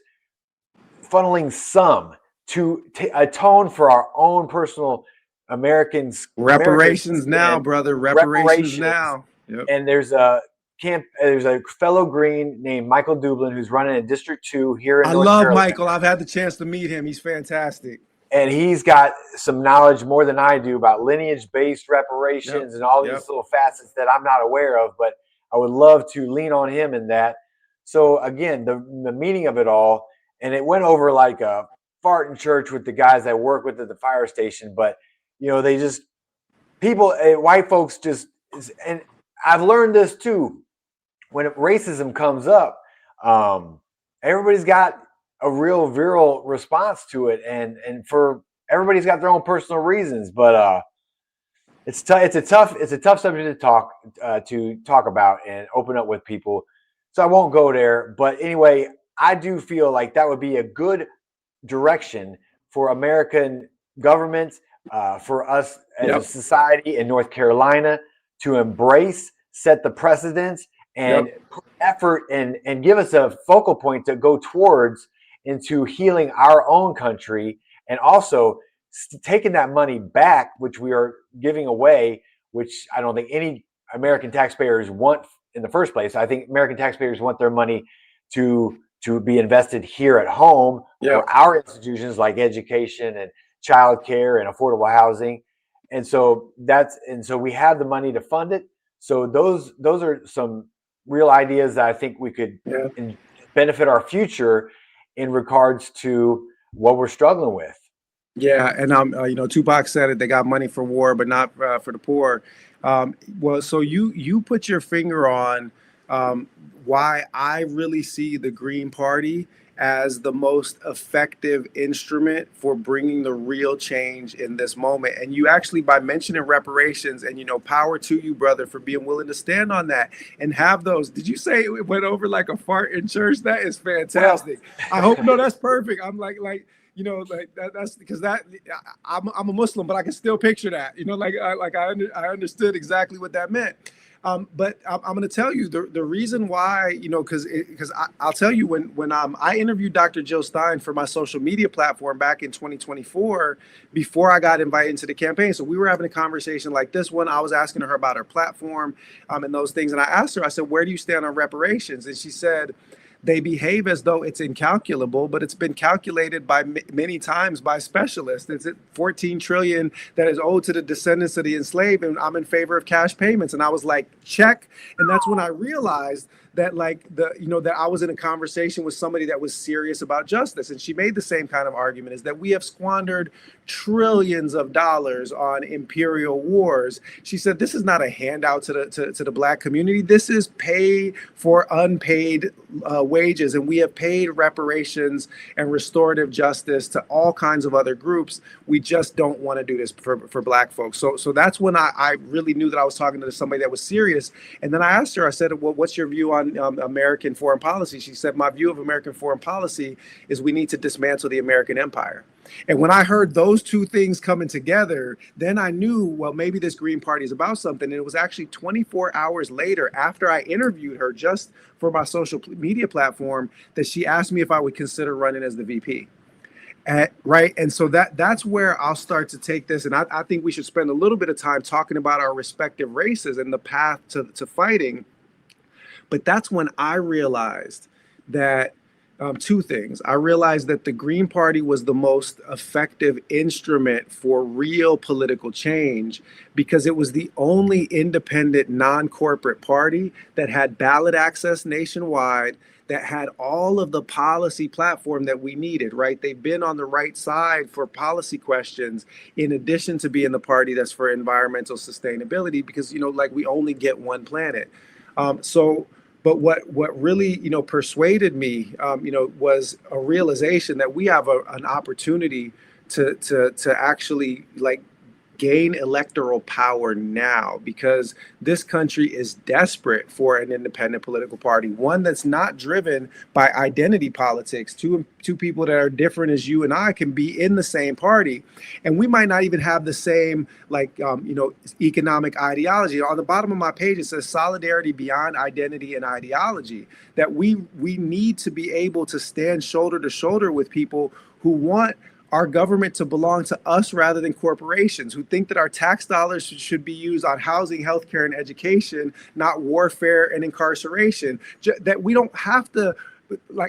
funneling some to atone for our own personal reparations now, brother. Reparations now. And there's a fellow Green named Michael Dublin who's running in District 2 here in North Carolina. I love Michael. I've had the chance to meet him. He's fantastic. And he's got some knowledge more than I do about lineage-based reparations and all these little facets that I'm not aware of, but I would love to lean on him in that. So again, the meaning of it all, and it went over like a fart in church with the guys I work with at the fire station, but they just, white folks just and I've learned this too. When racism comes up, everybody's got a real virile response to it, and for everybody's got their own personal reasons. But it's a tough subject to talk about and open up with people. So I won't go there. But anyway, I do feel like that would be a good direction for American government, for us as a society in North Carolina to embrace, set the precedence, and put effort and give us a focal point to go towards into healing our own country, and also taking that money back, which we are giving away, which I don't think any American taxpayers want in the first place. I think American taxpayers want their money to be invested here at home for our institutions like education and childcare and affordable housing. And so we have the money to fund it. So those are some real ideas that I think we could benefit our future in regards to what we're struggling with. Yeah, and Tupac said it. They got money for war, but not for the poor. Well, so you put your finger on why I really see the Green Party as the most effective instrument for bringing the real change in this moment. And you actually, by mentioning reparations, and power to you, brother, for being willing to stand on that and have those. Did you say it went over like a fart in church? That is fantastic. I hope that's perfect. I'm like that's because I'm a Muslim, but I can still picture that. I understood exactly what that meant. But I'm going to tell you the reason why, because I'll tell you when I interviewed Dr. Jill Stein for my social media platform back in 2024, before I got invited into the campaign. So we were having a conversation like this one. I was asking her about her platform and those things. And I asked her, I said, where do you stand on reparations? And she said, they behave as though it's incalculable, but it's been calculated by many times by specialists. It's at 14 trillion that is owed to the descendants of the enslaved, and I'm in favor of cash payments. And I was like, check. And that's when I realized that that I was in a conversation with somebody that was serious about justice. And she made the same kind of argument, is that we have squandered trillions of dollars on imperial wars. She said, this is not a handout to the Black community. This is pay for unpaid wages. And we have paid reparations and restorative justice to all kinds of other groups. We just don't want to do this for Black folks. So that's when I really knew that I was talking to somebody that was serious. And then I asked her, I said, well, what's your view on American foreign policy? She said, my view of American foreign policy is we need to dismantle the American empire. And when I heard those two things coming together, then I knew, well, maybe this Green Party is about something. And it was actually 24 hours later, after I interviewed her just for my social media platform, that she asked me if I would consider running as the VP. Right. And so that's where I'll start to take this. And I think we should spend a little bit of time talking about our respective races and the path to fighting. But that's when I realized that two things. I realized that the Green Party was the most effective instrument for real political change because it was the only independent, non-corporate party that had ballot access nationwide, that had all of the policy platform that we needed, right? They've been on the right side for policy questions, in addition to being the party that's for environmental sustainability, because, we only get one planet. But what really, persuaded me, was a realization that we have an opportunity to actually gain electoral power now, because this country is desperate for an independent political party, one that's not driven by identity politics. Two people that are different as you and I can be in the same party, and we might not even have the same economic ideology. On the bottom of my page it says solidarity beyond identity and ideology, that we need to be able to stand shoulder to shoulder with people who want our government to belong to us rather than corporations, who think that our tax dollars should be used on housing, healthcare, and education, not warfare and incarceration. That we don't have to,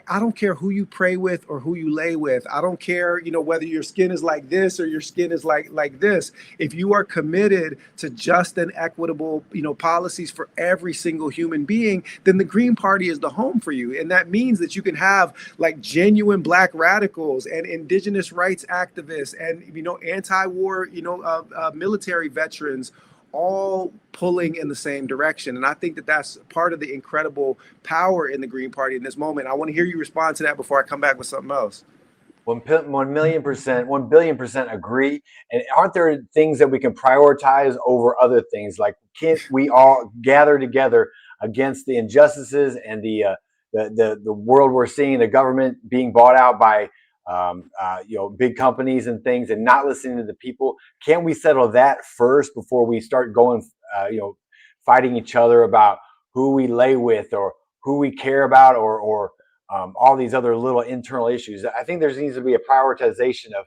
I don't care who you pray with or who you lay with. I don't care, whether your skin is like this or your skin is like this. If you are committed to just and equitable, policies for every single human being, then the Green Party is the home for you. And that means that you can have genuine Black radicals and indigenous rights activists and, anti-war, military veterans all pulling in the same direction. And I think that that's part of the incredible power in the Green Party in this moment. I want to hear you respond to that before I come back with something else. 1,000,000%, 1,000,000,000% agree. And aren't there things that we can prioritize over other things? Like, can't we all gather together against the injustices and the world we're seeing, the government being bought out by big companies and things, and not listening to the people? Can't we settle that first before we start going, fighting each other about who we lay with or who we care about, or all these other little internal issues? I think there needs to be a prioritization of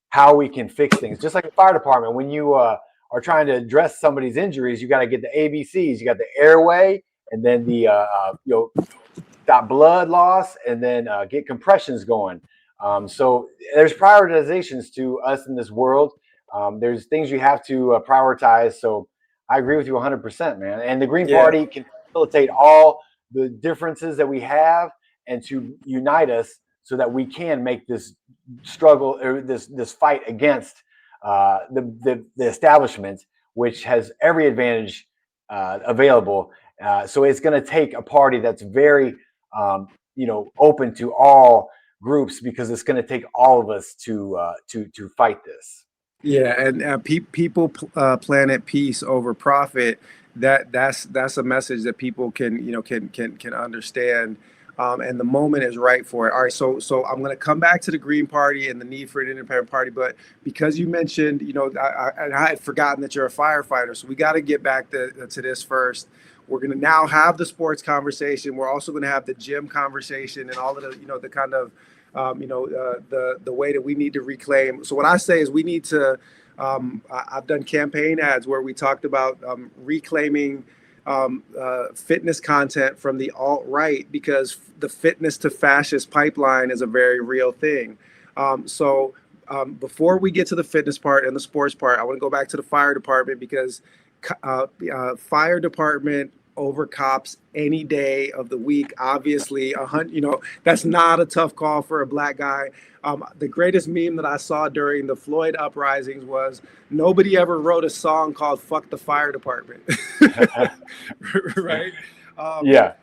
how we can fix things. Just like the fire department, when you are trying to address somebody's injuries, you got to get the ABCs. You got the airway, and then the stop blood loss, and then get compressions going. So there's prioritizations to us in this world. There's things you have to prioritize. So I agree with you 100%, man. And the Green Party can facilitate all the differences that we have and to unite us so that we can make this struggle, or this fight against the establishment, which has every advantage available. So it's going to take a party that's very open to all groups, because it's going to take all of us to fight this. Yeah, and people, planet, peace over profit. That's a message that people can understand, and the moment is right for it. All right, so I'm going to come back to the Green Party and the need for an independent party, but because you mentioned, I had forgotten that you're a firefighter, so we got to get back to this first. We're going to now have the sports conversation. We're also going to have the gym conversation and all of the, the kind of, the way that we need to reclaim. So what I say is we need to, I've done campaign ads where we talked about reclaiming fitness content from the alt-right, because the fitness to fascist pipeline is a very real thing. Before we get to the fitness part and the sports part, I want to go back to the fire department, because fire department over cops any day of the week. Obviously, that's not a tough call for a black guy. The greatest meme that I saw during the Floyd uprisings was nobody ever wrote a song called "Fuck the Fire Department," right? Yeah.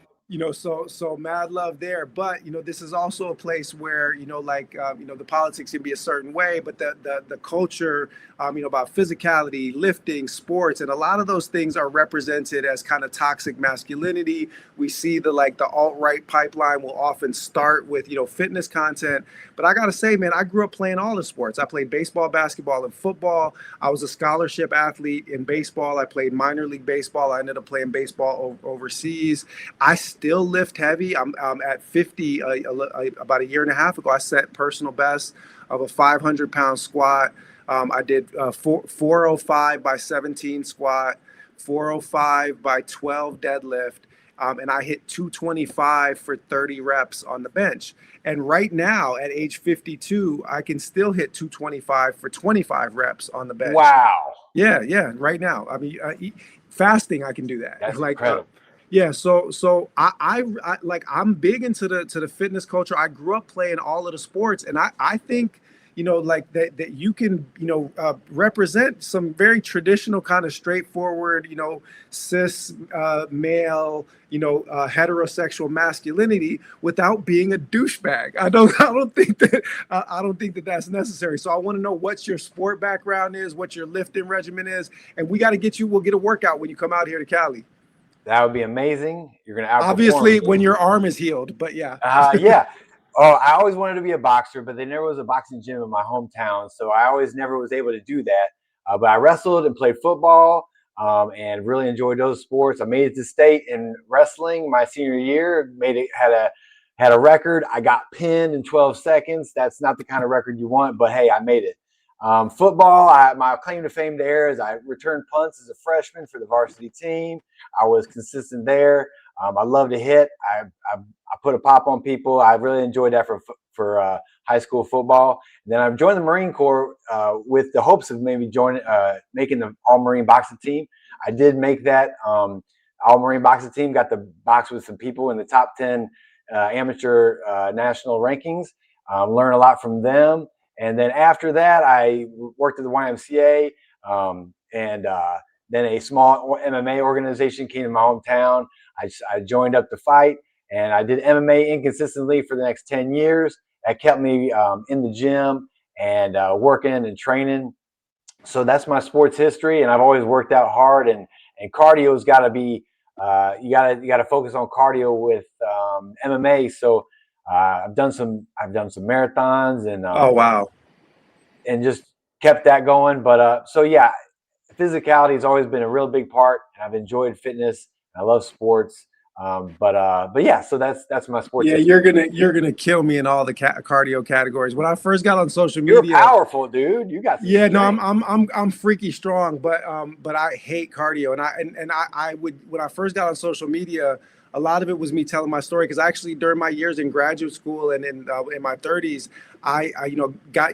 So mad love there. But, this is also a place where, the politics can be a certain way, but the culture, about physicality, lifting, sports, and a lot of those things are represented as kind of toxic masculinity. We see the alt-right pipeline will often start with, fitness content. But I got to say, man, I grew up playing all the sports. I played baseball, basketball, and football. I was a scholarship athlete in baseball. I played minor league baseball. I ended up playing baseball overseas. I still lift heavy. I'm at 50. About a year and a half ago, I set personal best of a 500-pound squat. I did 405 by 17 squat, 405 by 12 deadlift, and I hit 225 for 30 reps on the bench. And right now, at age 52, I can still hit 225 for 25 reps on the bench. Wow. Yeah. Right now, I mean, fasting, I can do that. That's incredible. Yeah, so I I'm big into the fitness culture. I grew up playing all of the sports, and I think that you can represent some very traditional, kind of straightforward, cis male, heterosexual masculinity without being a douchebag. I don't think that that's necessary. So I want to know what your sport background is, what your lifting regimen is, and we'll get a workout when you come out here to Cali. That would be amazing. You're going to outperform. Obviously, when your arm is healed, but yeah. Yeah. Oh, I always wanted to be a boxer, but there never was a boxing gym in my hometown, so I always never was able to do that. But I wrestled and played football, and really enjoyed those sports. I made it to state in wrestling my senior year. Had a record. I got pinned in 12 seconds. That's not the kind of record you want, but hey, I made it. Football, my claim to fame there is I returned punts as a freshman for the varsity team. I was consistent there. I love to hit. I put a pop on people. I really enjoyed that for high school football. And then I joined the Marine Corps with the hopes of maybe making the All-Marine boxing team. I did make that All-Marine boxing team, got to box with some people in the top 10 amateur national rankings, learn a lot from them. And then after that, I worked at the YMCA and Then a small MMA organization came to my hometown. I joined up to fight, and I did MMA inconsistently for the next 10 years. That kept me in the gym and working and training. So that's my sports history, and I've always worked out hard. And cardio's got to be you got to focus on cardio with MMA. So I've done some marathons Oh, wow. and just kept that going. But so yeah, physicality has always been a real big part, and I've enjoyed fitness. I love sports. But yeah, so that's my sports Yeah, history. you're gonna kill me in all the cardio categories. When I first got on social You're media, powerful, dude. You got some yeah, no, strength. I'm freaky strong, but I hate cardio, and I would, when I first got on social media, a lot of it was me telling my story, because actually during my years in graduate school and in my 30s, I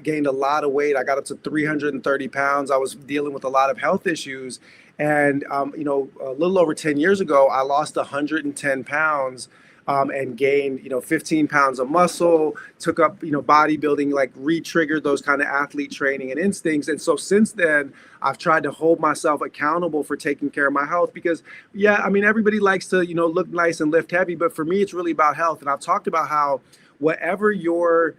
gained a lot of weight. I got up to 330 pounds. I was dealing with a lot of health issues, and a little over 10 years ago, I lost 110 pounds. And gained 15 pounds of muscle, took up bodybuilding, like re-triggered those kind of athlete training and instincts. And so since then, I've tried to hold myself accountable for taking care of my health, because yeah, I mean, everybody likes to look nice and lift heavy, but for me it's really about health. And I've talked about how whatever your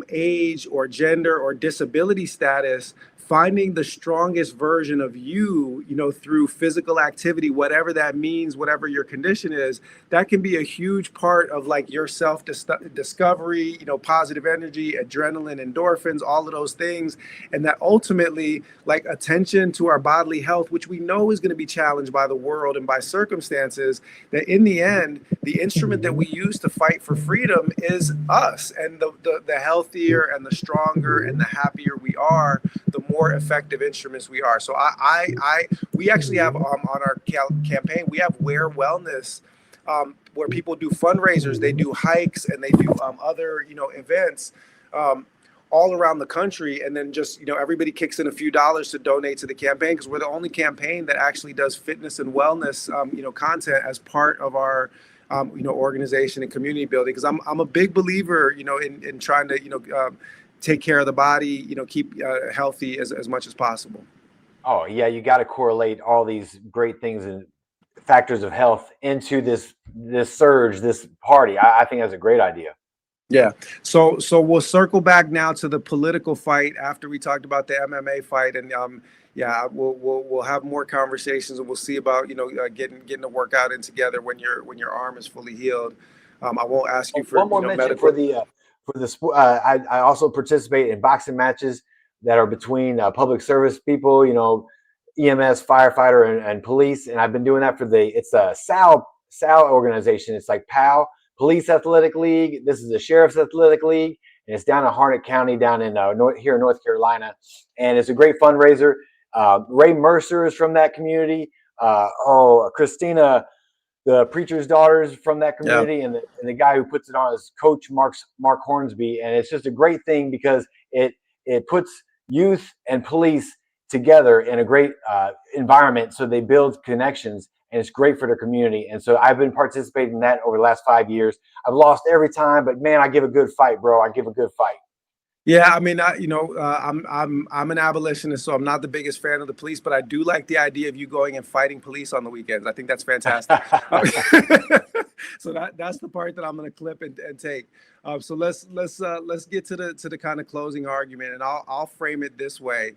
age or gender or disability status, finding the strongest version of you, through physical activity, whatever that means, whatever your condition is, that can be a huge part of like your self discovery, positive energy, adrenaline, endorphins, all of those things. And that ultimately, like, attention to our bodily health, which we know is going to be challenged by the world and by circumstances, that in the end, the instrument that we use to fight for freedom is us. And the healthier and the stronger and the happier we are, the more effective instruments we are. So we actually have on our campaign, we have Ware Wellness, where people do fundraisers, they do hikes, and they do other events all around the country. And then just everybody kicks in a few dollars to donate to the campaign, because we're the only campaign that actually does fitness and wellness content as part of our organization and community building. Because I'm a big believer in trying to take care of the body, keep healthy as much as possible. Oh yeah, you got to correlate all these great things and factors of health into this surge, this party. I think that's a great idea. Yeah. So we'll circle back now to the political fight after we talked about the MMA fight, and yeah, we'll have more conversations, and we'll see about getting a workout in together when your arm is fully healed. I won't ask you for One more mention medical. for the sport. I also participate in boxing matches that are between public service people, EMS, firefighter, and police. And I've been doing that for it's a SAL organization. It's like PAL, Police Athletic League. This is the Sheriff's Athletic League, and it's down in Harnett County, down in here in North Carolina. And it's a great fundraiser. Ray Mercer is from that community. Christina, the preacher's daughters from that community, Yeah. and the guy who puts it on is Coach Mark Hornsby. And it's just a great thing because it puts youth and police together in a great environment, so they build connections, and it's great for the community. And so I've been participating in that over the last 5 years. I've lost every time, but man, I give a good fight, bro. I give a good fight. Yeah, I mean, I'm an abolitionist, so I'm not the biggest fan of the police, but I do like the idea of you going and fighting police on the weekends. I think that's fantastic. So that's the part that I'm going to clip and take. So let's get to the kind of closing argument, and I'll frame it this way.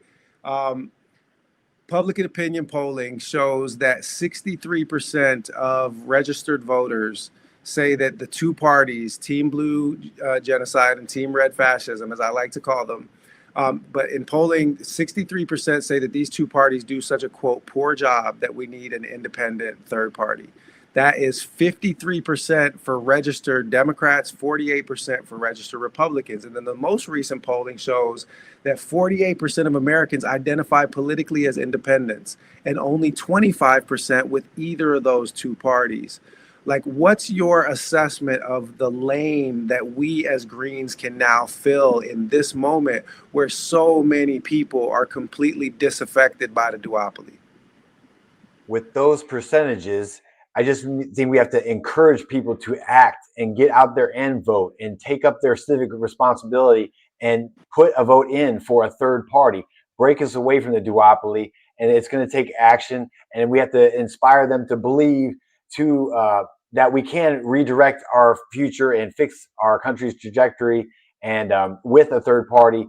Public opinion polling shows that 63% of registered voters say that the two parties, Team Blue genocide and Team Red fascism, as I like to call them, but in polling, 63% say that these two parties do such a, quote, poor job that we need an independent third party. That is 53% for registered Democrats, 48% for registered Republicans. And then the most recent polling shows that 48% of Americans identify politically as independents, and only 25% with either of those two parties. Like, what's your assessment of the lane that we as Greens can now fill in this moment where so many people are completely disaffected by the duopoly? With those percentages, I just think we have to encourage people to act and get out there and vote and take up their civic responsibility and put a vote in for a third party. break us away from the duopoly, and it's going to take action, and we have to inspire them to believe that we can redirect our future and fix our country's trajectory, and with a third party.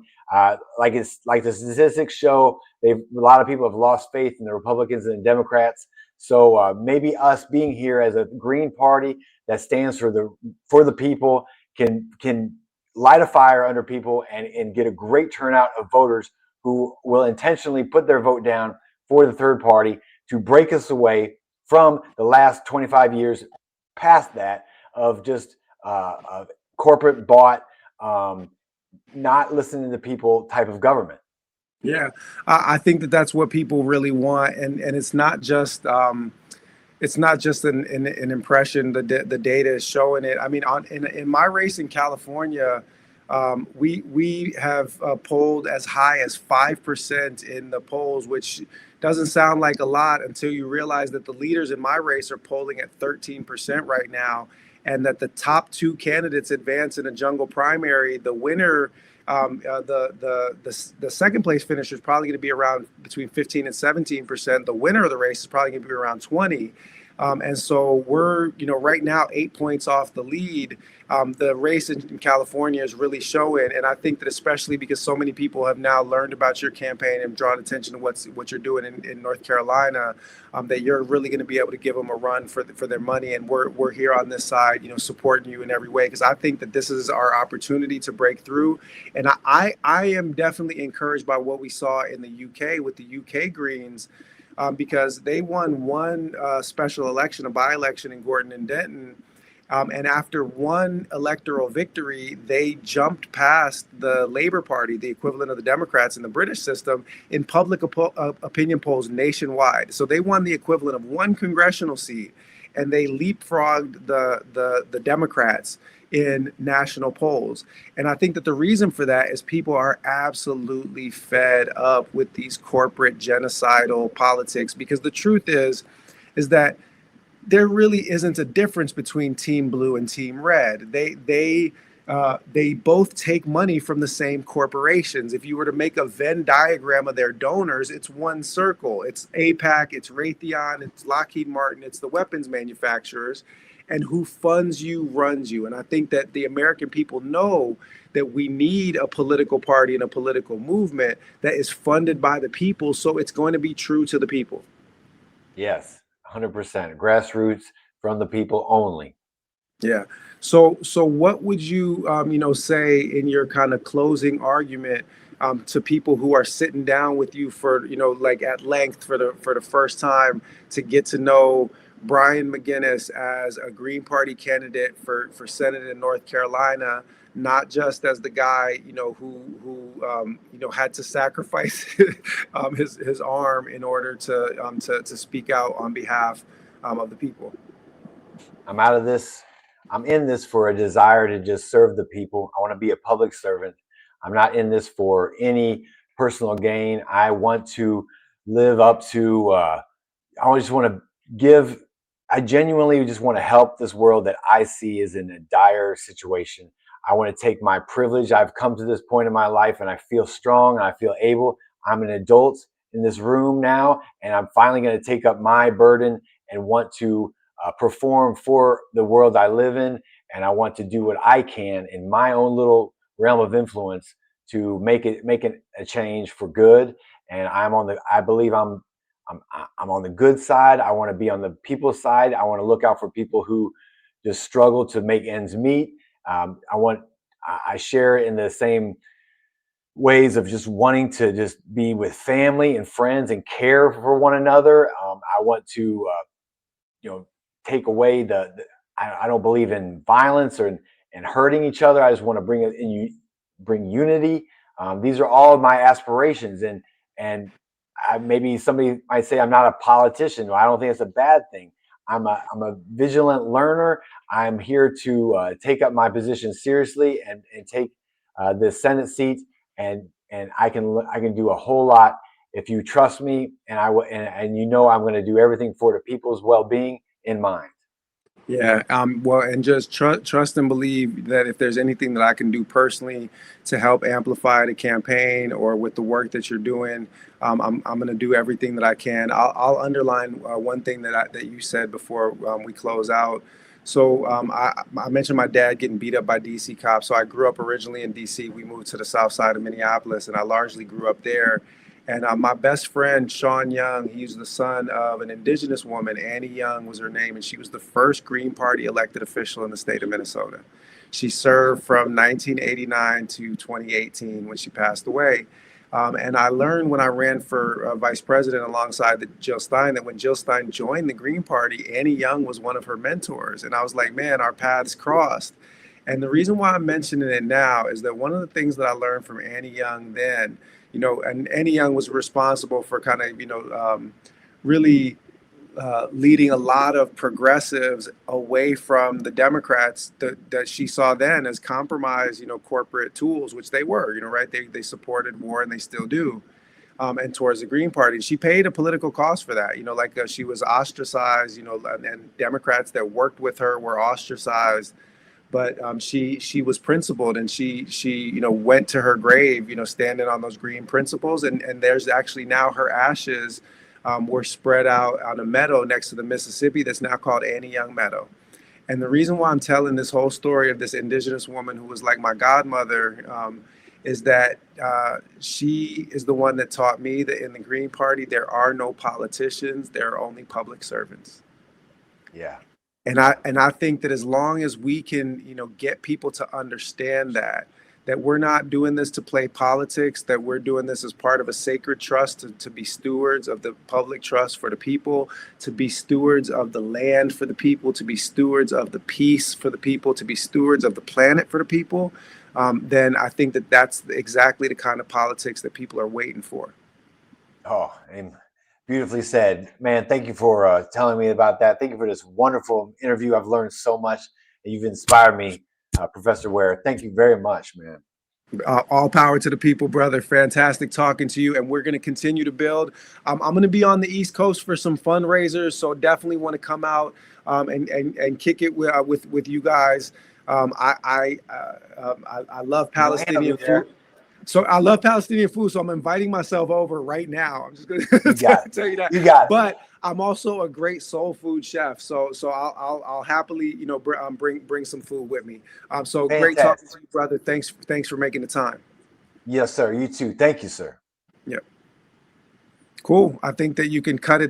Like the statistics show, a lot of people have lost faith in the Republicans and the Democrats. So maybe us being here as a Green Party that stands for the people can light a fire under people and get a great turnout of voters who will intentionally put their vote down for the third party to break us away from the last 25 years past that of just corporate bought, not listening to people type of government. Yeah, I think that that's what people really want, and it's not just an impression. The data is showing it. I mean, in my race in California, we have polled as high as 5% in the polls, which doesn't sound like a lot until you realize that the leaders in my race are polling at 13% right now, and that the top two candidates advance in a jungle primary. The winner, the second place finisher is probably going to be around between 15 and 17%. The winner of the race is probably going to be around 20. And so we're, right now 8 points off the lead. The race in California is really showing, and I think that especially because so many people have now learned about your campaign and drawn attention to what you're doing in North Carolina, that you're really going to be able to give them a run for their money. And we're here on this side, supporting you in every way, because I think that this is our opportunity to break through. And I am definitely encouraged by what we saw in the UK with the UK Greens. Because they won one special election, a by-election in Gorton and Denton. And after one electoral victory, they jumped past the Labour Party, the equivalent of the Democrats in the British system, in public opinion polls nationwide. So they won the equivalent of one congressional seat, and they leapfrogged the Democrats in national polls. And I think that the reason for that is people are absolutely fed up with these corporate genocidal politics, because the truth is that there really isn't a difference between Team Blue and Team Red. They both take money from the same corporations. If you were to make a Venn diagram of their donors, it's one circle. It's APAC, it's Raytheon, it's Lockheed Martin, it's the weapons manufacturers. And who funds you runs you. And I think that the American people know that we need a political party and a political movement that is funded by the people. So it's going to be true to the people. Yes, 100%. Grassroots, from the people only. Yeah. So what would you, say in your kind of closing argument to people who are sitting down with you for, like at length for the first time to get to know Brian McGinnis as a Green Party candidate for Senate in North Carolina, not just as the guy, who had to sacrifice his arm in order to speak out on behalf of the people? I'm out of this. I'm in this for a desire to just serve the people. I want to be a public servant. I'm not in this for any personal gain. I want to live up to, I just want to give. I genuinely just want to help this world that I see is in a dire situation. I want to take my privilege. I've come to this point in my life and I feel strong and I feel able. I'm an adult in this room now, and I'm finally going to take up my burden and want to perform for the world I live in. And I want to do what I can in my own little realm of influence to make it a change for good. And I believe I'm on the good side. I want to be on the people's side. I want to look out for people who just struggle to make ends meet. I share in the same ways of just wanting to just be with family and friends and care for one another. I want to, take away I don't believe in violence and hurting each other. I just want to bring unity. These are all of my aspirations, and maybe somebody might say I'm not a politician. I don't think it's a bad thing. I'm a vigilant learner. I'm here to take up my position seriously and take the Senate seat, and I can do a whole lot if you trust me, and I'm going to do everything for the people's well-being in mind. Yeah. Well, and just trust and believe that if there's anything that I can do personally to help amplify the campaign or with the work that you're doing, I'm going to do everything that I can. I'll underline one thing that you said before we close out. So I mentioned my dad getting beat up by DC cops. So I grew up originally in DC. We moved to the south side of Minneapolis, and I largely grew up there. And my best friend, Sean Young, he's the son of an indigenous woman. Annie Young was her name, and she was the first Green Party elected official in the state of Minnesota. She served from 1989 to 2018 when she passed away. And I learned when I ran for vice president alongside Jill Stein that when Jill Stein joined the Green Party, Annie Young was one of her mentors. And I was like, man, our paths crossed. And the reason why I'm mentioning it now is that one of the things that I learned from Annie Young then, and Annie Young was responsible for kind of, really leading a lot of progressives away from the Democrats that she saw then as compromised, corporate tools, which they were, right? They supported war and they still do. And towards the Green Party. She paid a political cost for that, she was ostracized, and Democrats that worked with her were ostracized. But she was principled, and she went to her grave, standing on those green principles. And there's actually now her ashes were spread out on a meadow next to the Mississippi that's now called Annie Young Meadow. And the reason why I'm telling this whole story of this indigenous woman who was like my godmother is that she is the one that taught me that in the Green Party there are no politicians, there are only public servants. Yeah. And I think that as long as we can, get people to understand that we're not doing this to play politics, that we're doing this as part of a sacred trust to be stewards of the public trust for the people, to be stewards of the land for the people, to be stewards of the peace for the people, to be stewards of the planet for the people, then I think that that's exactly the kind of politics that people are waiting for. Oh, and beautifully said, man. Thank you for telling me about that. Thank you for this wonderful interview. I've learned so much, and you've inspired me, Professor Ware. Thank you very much, man. All power to the people, brother. Fantastic talking to you, and we're going to continue to build. I'm going to be on the East Coast for some fundraisers, so definitely want to come out and kick it with you guys. I love Palestinian food. So I love Palestinian food, so I'm inviting myself over right now. I'm just going to tell you that. You got it. But I'm also a great soul food chef, so I'll happily bring some food with me. So Fantastic. Great talking to you, brother. Thanks for making the time. Yes, sir. You too. Thank you, sir. Yep. Cool. I think that you can cut it.